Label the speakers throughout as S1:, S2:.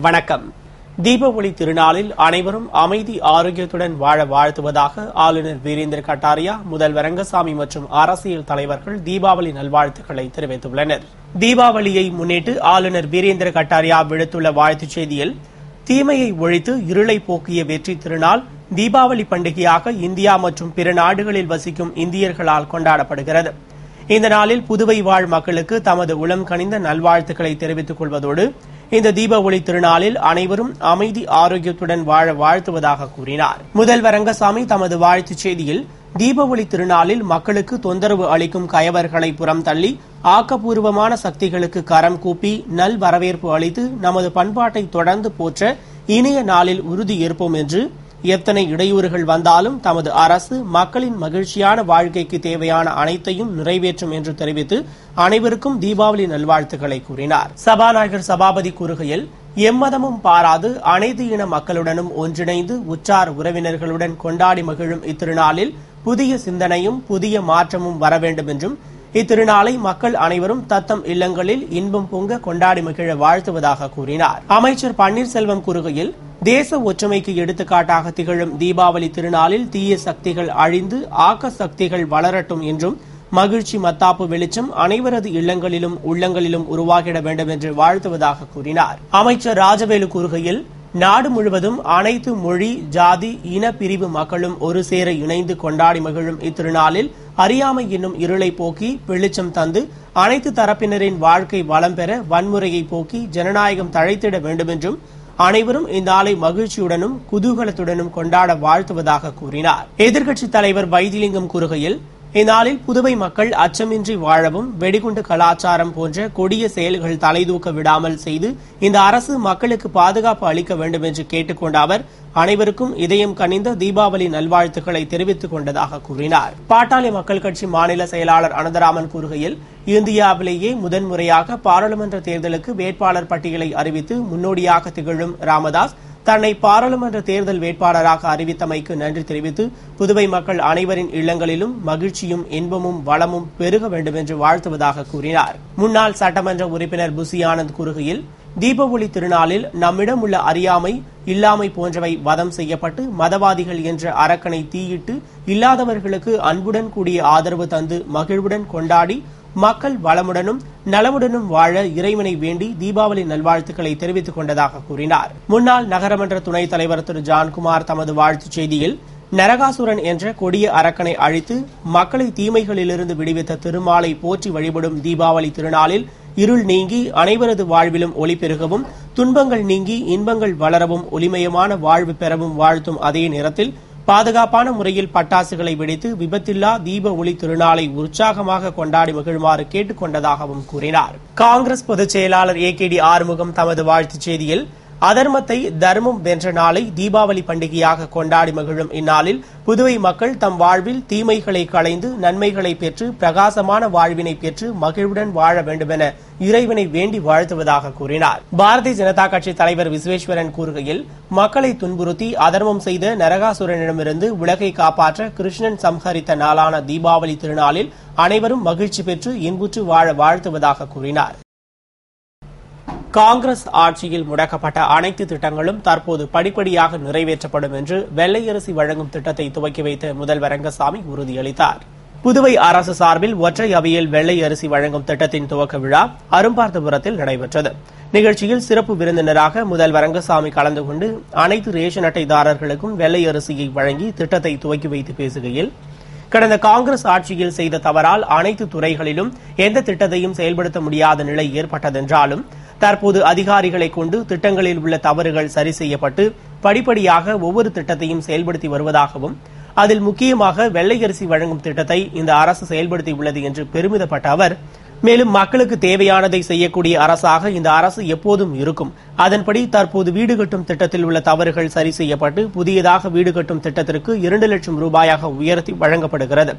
S1: வணக்கம். தீபாவளி திருநாளில் அனைவரும் அமைதி ஆரோக்கியத்துடன் வாழ வாழ்த்துவதாக ஆளுநர் வீரேந்திர கட்டாரியா, முதல்வர் ரங்கசாமி மற்றும் அரசியல் தலைவர்கள் தீபாவளி நல்வாழ்த்துக்களை தெரிவித்துள்ளனர். தீபாவளியை முன்னிட்டு ஆளுநர் வீரேந்திர கட்டாரியா விடுத்துள்ள வாழ்த்துச் செய்தியில், தீமையை ஒழித்து இருளை போக்கிய வெற்றி திருநாள் தீபாவளி பண்டிகையாக இந்தியா மற்றும் பிற நாடுகளில் வசிக்கும் இந்தியர்களால் கொண்டாடப்படுகிறது. இந்த நாளில் புதுவை வாழ் மக்களுக்கு தமது உளம் கனிந்த நல்வாழ்த்துக்களை தெரிவித்துக் கொள்வதோடு, இந்த தீபாவளி திருநாளில் அனைவரும் அமைதி ஆரோக்கியத்துடன் வாழ வாழ்த்துவதாக கூறினார். முதல்வர் ரங்கசாமி தமது வாழ்த்துச் செய்தியில், தீபாவளி திருநாளில் மக்களுக்கு தொந்தரவு அளிக்கும் கயவர்களை புறம் தள்ளி ஆக்கப்பூர்வமான சக்திகளுக்கு கரம் கூப்பி நல் வரவேற்பு அளித்து நமது பண்பாட்டை தொடர்ந்து போற்ற இனிய நாளில் உறுதி ஏற்போம் என்று, எத்தனை இடையூறுகள் வந்தாலும் தமது அரசு மக்களின் மகிழ்ச்சியான வாழ்க்கைக்கு தேவையான அனைத்தையும் நிறைவேற்றும் என்று தெரிவித்து அனைவருக்கும் தீபாவளி நல்வாழ்த்துக்களை கூறினார். சபாநாயகர் சபாபதி கூறுகையில், எம்மதமும் பாராது அனைத்து இன மக்களுடனும் ஒன்றிணைந்து உற்றார் உறவினர்களுடன் கொண்டாடி மகிழும் இத்திருநாளில் புதிய சிந்தனையும் புதிய மாற்றமும் வர வேண்டும் என்றும், இத்திருநாளை மக்கள் அனைவரும் தத்தம் இல்லங்களில் இன்பம் பொங்க கொண்டாடி மகிழ வாழ்த்துவதாக கூறினார். அமைச்சர் பன்னீர்செல்வம் கூறுகையில், தேச ஒற்றுமைக்கு எடுத்துக்காட்டாக திகழும் தீபாவளி திருநாளில் தீய சக்திகள் அழிந்து ஆக்க சக்திகள் வளரட்டும் என்றும், மகிழ்ச்சி மத்தாப்பு வெளிச்சம் அனைவரது இல்லங்களிலும் உள்ளங்களிலும் உருவாகிட வேண்டும் என்று வாழ்த்துவதாக கூறினார். அமைச்சர் ராஜவேலு கூறுகையில், நாடு முழுவதும் அனைத்து மொழி, ஜாதி, இன பிரிவு மக்களும் ஒரு சேர இணைந்து கொண்டாடி மகிழும் இத்திருநாளில் அறியாமை என்னும் இருளை போக்கி வெளிச்சம் தந்து அனைத்து தரப்பினரின் வாழ்க்கை வளம் பெற வன்முறையை போக்கி ஜனநாயகம் தழைத்திட வேண்டும் என்றும், அனைவரும் இந்நாளை மகிழ்ச்சியுடனும் குதூகலத்துடனும் கொண்டாட வாழ்த்துவதாக கூறினார். எதிர்க்கட்சித் தலைவர் வைத்திலிங்கம் கூறுகையில், இந்நாளில் புதுவை மக்கள் அச்சமின்றி வாழவும் வெடிகுண்டு கலாச்சாரம் போன்ற கொடிய செயல்கள் தலைதூக்க விடாமல் செய்து இந்த அரசு மக்களுக்கு பாதுகாப்பு அளிக்க வேண்டும் என்று கேட்டுக் கொண்ட அவர், அனைவருக்கும் இதயம் கனிந்த தீபாவளி நல்வாழ்த்துக்களை தெரிவித்துக் கொண்டதாக கூறினார். பாட்டாளி மக்கள் கட்சி மாநில செயலாளர் அனந்தராமன் கூறுகையில், இந்தியாவிலேயே முதன்முறையாக பாராளுமன்ற தேர்தலுக்கு வேட்பாளர் பட்டியலை அறிவித்து முன்னோடியாக திகழும் ராமதாஸ் தன்னை பாராளுமன்ற தேர்தல் வேட்பாளராக அறிவித்தமைக்கு நன்றி தெரிவித்து புதுவை மக்கள் அனைவரின் இல்லங்களிலும் மகிழ்ச்சியும் இன்பமும் வளமும் பெருக வேண்டும் என்று வாழ்த்துவதாக கூறினார். முன்னாள் சட்டமன்ற உறுப்பினர் புசி ஆனந்த் கூறுகையில், தீபாவளி திருநாளில் நம்மிடம் உள்ள அறியாமை, இல்லாமை போன்றவை வதம் செய்யப்பட்டு மதவாதிகள் என்ற அரக்கனை தீயிட்டு இல்லாதவர்களுக்கு அன்புடன் கூடிய ஆதரவு தந்து மகிழ்வுடன் கொண்டாடி மக்கள் வளமுடனும் நலமுடனும் வாழ இறைவனை வேண்டி தீபாவளி நல்வாழ்த்துக்களை தெரிவித்துக் கொண்டதாக கூறினார். முன்னாள் நகரமன்ற துணைத் தலைவர் திரு ஜான்குமார் தமது வாழ்த்துச் செய்தியில், நரகாசுரன் என்ற கொடிய அரக்கனை அழித்து மக்களை தீமைகளிலிருந்து விடுவித்த திருமாலை போற்றி வழிபடும் தீபாவளி திருநாளில் இருள் நீங்கி அனைவரது வாழ்விலும் ஒளி பெருகவும், துன்பங்கள் நீங்கி இன்பங்கள் வளரவும் ஒளிமயமான வாழ்வு பெறவும் வாழ்த்தும் அதே நேரத்தில் பாதுகாப்பான முறையில் பட்டாசுகளை வெடித்து விபத்தில்லா தீப ஒளி திருநாளை உற்சாகமாக கொண்டாடி மகிழுமாறு கேட்டுக் கொண்டதாகவும் கூறினார். காங்கிரஸ் பொதுச் செயலாளர் AKD ஆறுமுகம் தமது வாழ்த்துச் செய்தியில், அதர்மத்தை தர்மம் வென்ற நாளை தீபாவளி பண்டிகையாக கொண்டாடி மகிழும் இந்நாளில் புதுவை மக்கள் தம் வாழ்வில் தீமைகளை களைந்து நன்மைகளை பெற்று பிரகாசமான வாழ்வினை பெற்று மகிழ்வுடன் வாழ வேண்டுமென இறைவனை வேண்டி வாழ்த்துவதாக கூறினார். பாரதிய ஜனதா கட்சி தலைவர் விஸ்வேஸ்வரன் கூறுகையில், மக்களை துன்புறுத்தி அதர்மம் செய்த நரகாசுரனிடமிருந்து உலகை காப்பாற்ற கிருஷ்ணன் சம்ஹரித்த நாளான தீபாவளி திருநாளில் அனைவரும் மகிழ்ச்சி பெற்று இன்புற்று வாழ வாழ்த்துவதாக கூறினார். காங்கிரஸ் ஆட்சியில் முடக்கப்பட்ட அனைத்து திட்டங்களும் தற்போது படிப்படியாக நிறைவேற்றப்படும் என்று வெள்ளை அரிசி வழங்கும் திட்டத்தை துவக்கி வைத்த முதல்வர் ரங்கசாமி உறுதியளித்தார். புதுவை அரசு சார்பில் ஒற்றை அவையில் வெள்ளை அரிசி வழங்கும் திட்டத்தின் துவக்க விழா அரும்பார்த்தபுரத்தில் நடைபெற்றது. நிகழ்ச்சியில் சிறப்பு விருந்தினராக முதல்வர் ரங்கசாமி கலந்து கொண்டு அனைத்து ரேஷன் அட்டைதாரர்களுக்கும் வெள்ளை அரிசியை வழங்கி திட்டத்தை துவக்கி வைத்து பேசுகையில், கடந்த காங்கிரஸ் ஆட்சியில் செய்த தவறால் அனைத்து துறைகளிலும் எந்த திட்டத்தையும் செயல்படுத்த முடியாத நிலை ஏற்பட்டதென்றாலும் தற்போது அதிகாரிகளை கொண்டு திட்டங்களில் உள்ள தவறுகள் சரி செய்யப்பட்டு படிப்படியாக ஒவ்வொரு திட்டத்தையும் செயல்படுத்தி வருவதாகவும், அதில் முக்கியமாக வெள்ளை அரிசி வழங்கும் திட்டத்தை இந்த அரசு செயல்படுத்தியுள்ளது என்று பெருமிதப்பட்ட அவர், மேலும் மக்களுக்கு தேவையானதை செய்யக்கூடிய அரசாக இந்த அரசு எப்போதும் இருக்கும். அதன்படி தற்போது வீடு கட்டும் திட்டத்தில் உள்ள தவறுகள் சரி செய்யப்பட்டு புதியதாக வீடு கட்டும் திட்டத்திற்கு 2 லட்சம் ரூபாயாக உயர்த்தி வழங்கப்படுகிறது.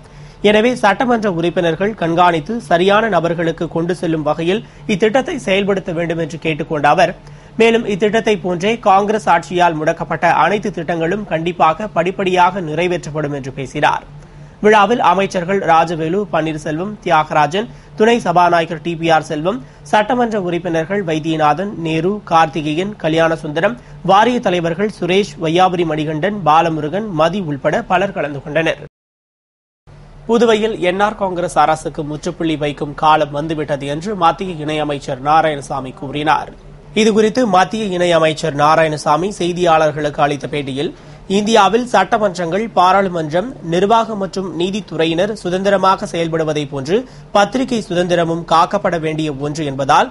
S1: எனவே சட்டமன்ற உறுப்பினர்கள் கண்காணித்து சரியான நபர்களுக்கு கொண்டு செல்லும் வகையில் இத்திட்டத்தை செயல்படுத்த வேண்டும் என்று கேட்டுக் கொண்ட அவர், மேலும் இத்திட்டத்தை போன்றே காங்கிரஸ் ஆட்சியால் முடக்கப்பட்ட அனைத்து திட்டங்களும் கண்டிப்பாக படிப்படியாக நிறைவேற்றப்படும் என்று பேசினார். விழாவில் அமைச்சர்கள் ராஜவேலு, பன்னீர்செல்வம், தியாகராஜன், துணை சபாநாயகர் TPR செல்வம், சட்டமன்ற உறுப்பினர்கள் வைத்தியநாதன், நேரு, கார்த்திகேயன், கல்யாணசுந்தரம், வாரிய தலைவர்கள் சுரேஷ், வையாபுரி மணிகண்டன், பாலமுருகன், மதி உள்பட பலர் கலந்து கொண்டனர். புதுவையில் என்ஆர் காங்கிரஸ் அரசுக்கு முற்றுப்புள்ளி வைக்கும் காலம் வந்துவிட்டது என்று மத்திய இணையமைச்சர் நாராயணசாமி கூறினார். இதுகுறித்து மத்திய இணையமைச்சர் நாராயணசாமி செய்தியாளர்களுக்கு அளித்த பேட்டியில், இந்தியாவில் சட்டமன்றங்கள், பாராளுமன்றம், நிர்வாகம் மற்றும் நீதித்துறையினர் சுதந்திரமாக செயல்படுவதை போன்று பத்திரிகை சுதந்திரமும் காக்கப்பட வேண்டிய ஒன்று என்பதால்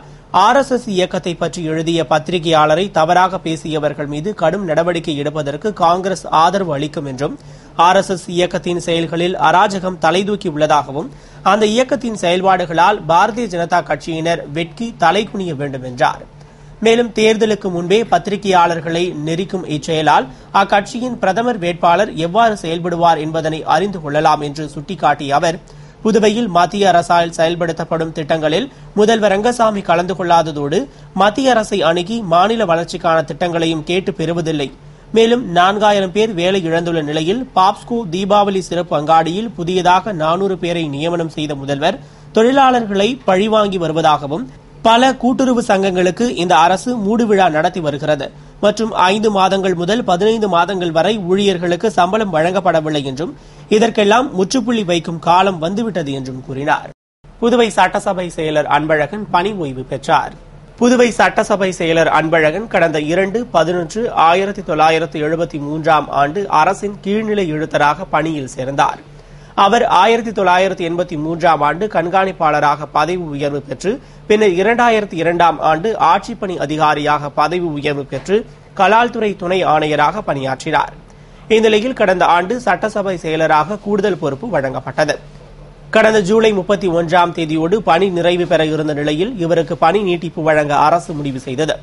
S1: RSS இயக்கத்தை பற்றி எழுதிய பத்திரிகையாளரை தவறாக பேசியவர்கள் மீது கடும் நடவடிக்கை எடுப்பதற்கு காங்கிரஸ் ஆதரவு அளிக்கும் என்றும், RSS இயக்கத்தின் செயல்களில் அராஜகம் தலைதூக்கி உள்ளதாகவும், அந்த இயக்கத்தின் செயல்பாடுகளால் பாரதிய ஜனதா கட்சியினர் வெட்கி தலைகுனிய வேண்டும் என்றார். மேலும் தேர்தலுக்கு முன்பே பத்திரிகையாளர்களை நெரிக்கும் இச்செயலால் அக்கட்சியின் பிரதமர் வேட்பாளர் எவ்வாறு செயல்படுவார் என்பதனை அறிந்து கொள்ளலாம் என்று சுட்டிக்காட்டிய அவர், புதுவையில் மத்திய அரசால் செயல்படுத்தப்படும் திட்டங்களில் முதல்வர் ரங்கசாமி கலந்து கொள்ளாததோடு மத்திய அரசை அணுகி மாநில வளர்ச்சிக்கான திட்டங்களையும் கேட்டு பெறுவதில்லை. மேலும் 4000 பேர் வேலை இழந்துள்ள நிலையில் பாப்ஸ்கோ தீபாவளி சிறப்பு அங்காடியில் புதியதாக 400 பேரை நியமனம் செய்த முதல்வர் தொழிலாளர்களை பழிவாங்கி வருவதாகவும், பல கூட்டுறவு சங்கங்களுக்கு இந்த அரசு மூடுவிழா நடத்தி வருகிறது மற்றும் 5 மாதங்கள் முதல் 15 மாதங்கள் வரை ஊழியர்களுக்கு சம்பளம் வழங்கப்படவில்லை என்றும், இதற்கெல்லாம் முற்றுப்புள்ளி வைக்கும் காலம் வந்துவிட்டது என்றும் கூறினார். புதுவை சட்டசபை செயலர் அன்பழகன் பணி ஓய்வு பெற்றார். புதுவை சட்டசபை செயலர் அன்பழகன் கடந்த 2/11/1973 ஆண்டு அரசின் கீழ்நிலை எழுத்தராக பணியில் சேர்ந்தார். அவர் 1983 ஆண்டு கண்காணிப்பாளராக பதவி உயர்வு பெற்று பின்னர் 2002 ஆண்டு ஆட்சிப்பணி அதிகாரியாக பதவி உயர்வு பெற்று கலால்துறை துணை ஆணையராக பணியாற்றினார். இந்நிலையில் கடந்த ஆண்டு சட்டசபை செயலராக கூடுதல் பொறுப்பு வழங்கப்பட்டது. கடந்த ஜூலை 31ஆம் தேதியோடு பணி நிறைவு பெற இருந்த நிலையில் இவருக்கு பணி நீட்டிப்பு வழங்க அரசு முடிவு செய்தது.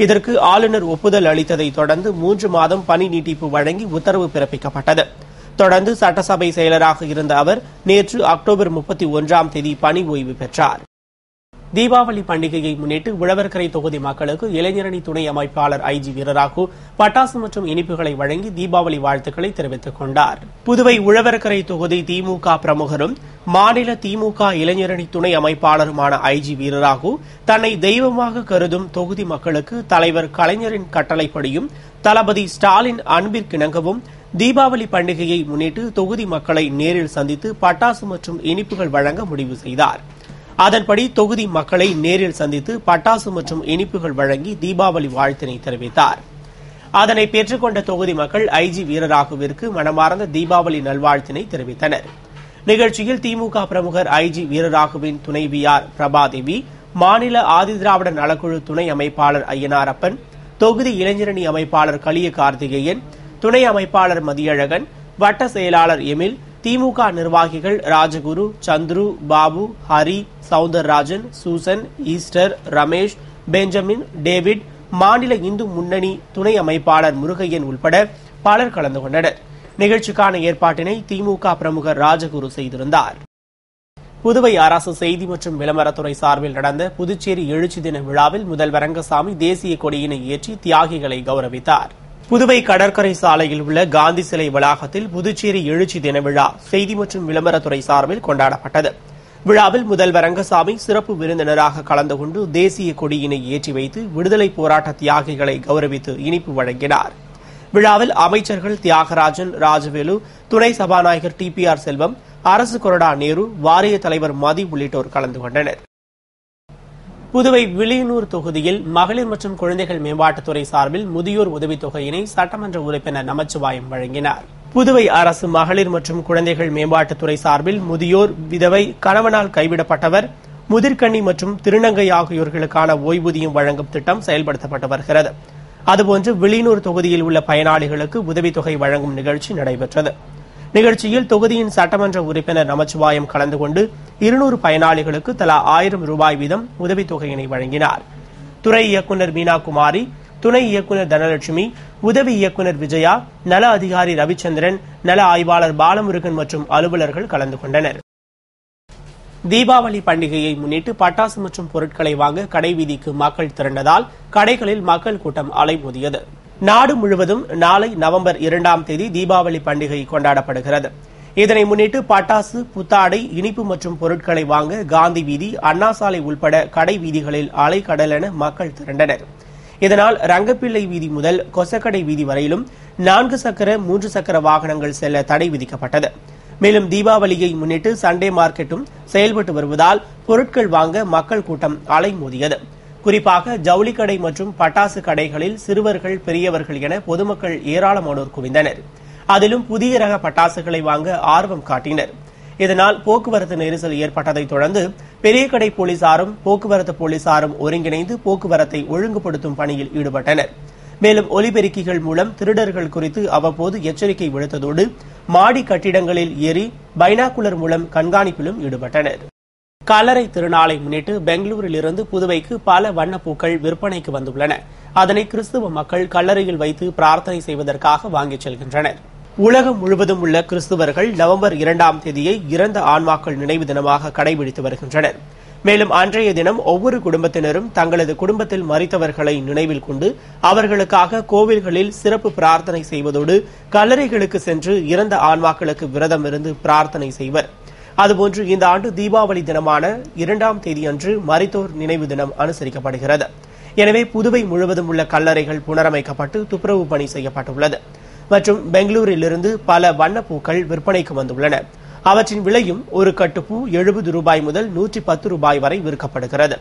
S1: இதற்கு ஆளுநர் ஒப்புதல் அளித்ததை தொடர்ந்து 3 மாதம் பணி நீட்டிப்பு வழங்கி உத்தரவு பிறப்பிக்கப்பட்டது. தொடர்ந்து சட்டசபை செயலராக இருந்த அவர் நேற்று அக்டோபர் 31ஆம் தேதி பணி ஓய்வு பெற்றார். தீபாவளி பண்டிகையை முன்னிட்டு உழவர்கரை தொகுதி மக்களுக்கு இளைஞரணி துணை அமைப்பாளர் IG வீரராகு பட்டாசு மற்றும் இனிப்புகளை வழங்கி தீபாவளி வாழ்த்துக்களை தெரிவித்துக் கொண்டார். புதுவை உழவர்கரை தொகுதி திமுக பிரமுகரும் மாநில திமுக இளைஞரணி துணை அமைப்பாளருமான IG வீரராகு தன்னை தெய்வமாக கருதும் தொகுதி மக்களுக்கு தலைவர் கலைஞரின் கட்டளைப்படியும் தளபதி ஸ்டாலின் அன்பிற்கிணங்கவும் தீபாவளி பண்டிகையை முன்னிட்டு தொகுதி மக்களை நேரில் சந்தித்து பட்டாசு மற்றும் இனிப்புகள் வழங்க முடிவு செய்தார். அதன்படி தொகுதி மக்களை நேரில் சந்தித்து பட்டாசு மற்றும் இனிப்புகள் வழங்கி தீபாவளி வாழ்த்தினை தெரிவித்தார். அதனை பெற்றுக்கொண்ட தொகுதி மக்கள் IG வீரராகுவிற்கு மனமார்ந்த தீபாவளி நல்வாழ்த்தினை தெரிவித்தனர். நிகழ்ச்சியில் திமுக பிரமுகர் IG வீரராகுவின் துணைவியார் பிரபாதேவி, மாநில ஆதிதிராவிட நலக்குழு துணை அமைப்பாளர் ஐயனாரப்பன், தொகுதி இளைஞரணி அமைப்பாளர் கலிய கார்த்திகேயன், துணை அமைப்பாளர் மதியழகன், வட்ட செயலாளர் எமில், திமுக நிர்வாகிகள் Rajaguru, Chandru, Babu, Hari, Soundararajan, Susan, Esther, Ramesh, Benjamin, David, மாநில இந்து முன்னணி துணை அமைப்பாளர் முருகையன் உள்பட பலர் கலந்து கொண்டனர். நிகழ்ச்சிக்கான ஏற்பாட்டினை திமுக பிரமுகர் ராஜகுரு செய்திருந்தார். புதுவை அரசு செய்தி மற்றும் விளம்பரத்துறை சார்பில் நடந்த புதுச்சேரி எழுச்சி தின விழாவில் முதல்வர் ரங்கசாமி தேசிய கொடியினை ஏற்றி தியாகிகளை கௌரவித்தார். புதுவை கடற்கரை சாலையில் உள்ள காந்தி சிலை வளாகத்தில் புதுச்சேரி எழுச்சி தின விழா செய்தி மற்றும் விளம்பரத்துறை சார்பில் கொண்டாடப்பட்டது. விழாவில் முதல்வர் ரங்கசாமி சிறப்பு விருந்தினராக கலந்து கொண்டு தேசிய கொடியினை ஏற்றி வைத்து விடுதலை போராட்ட தியாகிகளை கௌரவித்து இனிப்பு வழங்கினார். விழாவில் அமைச்சர்கள் தியாகராஜன், ராஜவேலு, துணை சபாநாயகர் TPR செல்வம், அரசு கொறடா நேரு, வாரிய தலைவர் மதி உள்ளிட்டோர் கலந்து கொண்டனர். புதுவை வில்லியனூர் தொகுதியில் மகளிர் மற்றும் குழந்தைகள் மேம்பாட்டுத்துறை சார்பில் முதியோர் உதவித்தொகையினை சட்டமன்ற உறுப்பினர் நமச்சிவாயம் வழங்கினார். புதுவை அரசு மகளிர் மற்றும் குழந்தைகள் மேம்பாட்டுத்துறை சார்பில் முதியோர், விதவை, கணவனால் கைவிடப்பட்டவர், முதிர்கண்ணி மற்றும் திருநங்கை ஆகியோர்களுக்கான ஓய்வூதியம் வழங்கும் திட்டம் செயல்படுத்தப்பட்டு வருகிறது. அதுபோன்று வில்லியனூர் தொகுதியில் உள்ள பயனாளிகளுக்கு உதவித்தொகை வழங்கும் நிகழ்ச்சி நடைபெற்றது. நிகழ்ச்சியில் தொகுதியின் சட்டமன்ற உறுப்பினர் நமச்சிவாயம் கலந்து கொண்டு 200 பயனாளிகளுக்கு தலா 1000 ரூபாய் வீதம் உதவித்தொகையினை வழங்கினார். துறை இயக்குநர் மீனாகுமாரி, துணை இயக்குநர் தனலட்சுமி, உதவி இயக்குநர் விஜயா, நல அதிகாரி ரவிச்சந்திரன், நல ஆய்வாளர் பாலமுருகன் மற்றும் அலுவலர்கள் கலந்து கொண்டனர். தீபாவளி பண்டிகையை முன்னிட்டு பட்டாசு மற்றும் பொருட்களை வாங்க கடைவீதிக்கு மக்கள் திரண்டதால் கடைகளில் மக்கள் கூட்டம் அலைமோதியது. நாடு முழுவதும் நாளை நவம்பர் 2ஆம் தேதி தீபாவளி பண்டிகை கொண்டாடப்படுகிறது. இதனை முன்னிட்டு பட்டாசு, புத்தாடை, இனிப்பு மற்றும் பொருட்களை வாங்க காந்தி வீதி, அண்ணா சாலை உள்பட கடை வீதிகளில் அலைக்கடலென மக்கள் திரண்டனர். இதனால் ரங்கப்பிள்ளை வீதி முதல் கொசக்கடை வீதி வரையிலும் 4 சக்கர 3 சக்கர வாகனங்கள் செல்ல தடை விதிக்கப்பட்டது. மேலும் தீபாவளியை முன்னிட்டு சண்டே மார்க்கெட்டும் செயல்பட்டு வருவதால் பொருட்கள் வாங்க மக்கள் கூட்டம் அலைமோதியது. குறிப்பாக ஜவுளிக்கடை மற்றும் பட்டாசு கடைகளில் சிறுவர்கள், பெரியவர்கள் என பொதுமக்கள் ஏராளமானோர் குவிந்தனர். அதிலும் புதிய ரக பட்டாசுகளை வாங்க ஆர்வம் காட்டினர். இதனால் போக்குவரத்து நெரிசல் ஏற்பட்டதைத் தொடர்ந்து பெரிய கடை போலீசாரும் போக்குவரத்து போலீசாரும் ஒருங்கிணைந்து போக்குவரத்தை ஒழுங்குபடுத்தும் பணியில் ஈடுபட்டனர். மேலும் ஒலிபெருக்கிகள் மூலம் திருடர்கள் குறித்து அவ்வப்போது எச்சரிக்கை விடுத்ததோடு மாடி கட்டிடங்களில் ஏறி பைனாகுலர் மூலம் கண்காணிப்பிலும் ஈடுபட்டனர். கல்லறை திருநாளை முன்னிட்டு பெங்களூரிலிருந்து புதுவைக்கு பல வண்ணப்பூக்கள் விற்பனைக்கு வந்துள்ளன. அதனை கிறிஸ்துவ மக்கள் கல்லறையில் வைத்து பிரார்த்தனை செய்வதற்காக வாங்கிச் செல்கின்றனர். உலகம் முழுவதும் உள்ள கிறிஸ்துவர்கள் நவம்பர் 2ஆம் தேதியை இறந்த ஆன்மாக்கள் நினைவு தினமாக கடைபிடித்து வருகின்றனர். மேலும் அன்றைய தினம் ஒவ்வொரு குடும்பத்தினரும் தங்களது குடும்பத்தில் மரித்தவர்களை நினைவில் கொண்டு அவர்களுக்காக கோவில்களில் சிறப்பு பிரார்த்தனை செய்வதோடு கல்லறைகளுக்கு சென்று இறந்த ஆன்மாக்களுக்கு விரதம் இருந்து பிரார்த்தனை செய்வர். அதுபோன்று இந்த ஆண்டு தீபாவளி தினமான 2ஆம் தேதி அன்று மரித்தோர் நினைவு தினம் அனுசரிக்கப்படுகிறது. எனவே புதுவை முழுவதும் உள்ள கல்லறைகள் புனரமைக்கப்பட்டு துப்புரவு பணி செய்யப்பட்டுள்ளது. மற்றும் பெங்களூரிலிருந்து பல வண்ணப்பூக்கள் விற்பனைக்கு வந்துள்ளன. அவற்றின் விலையும் ஒரு கட்டுப்பூ 70 ரூபாய் முதல் 110 ரூபாய் வரை விற்கப்படுகிறது.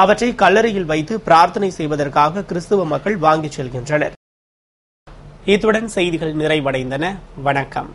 S1: அவற்றை கல்லறையில் வைத்து பிரார்த்தனை செய்வதற்காக கிறிஸ்துவ மக்கள் வாங்கிச் செல்கின்றனர். இத்துடன் செய்திகள் நிறைவடைந்தன. வணக்கம்.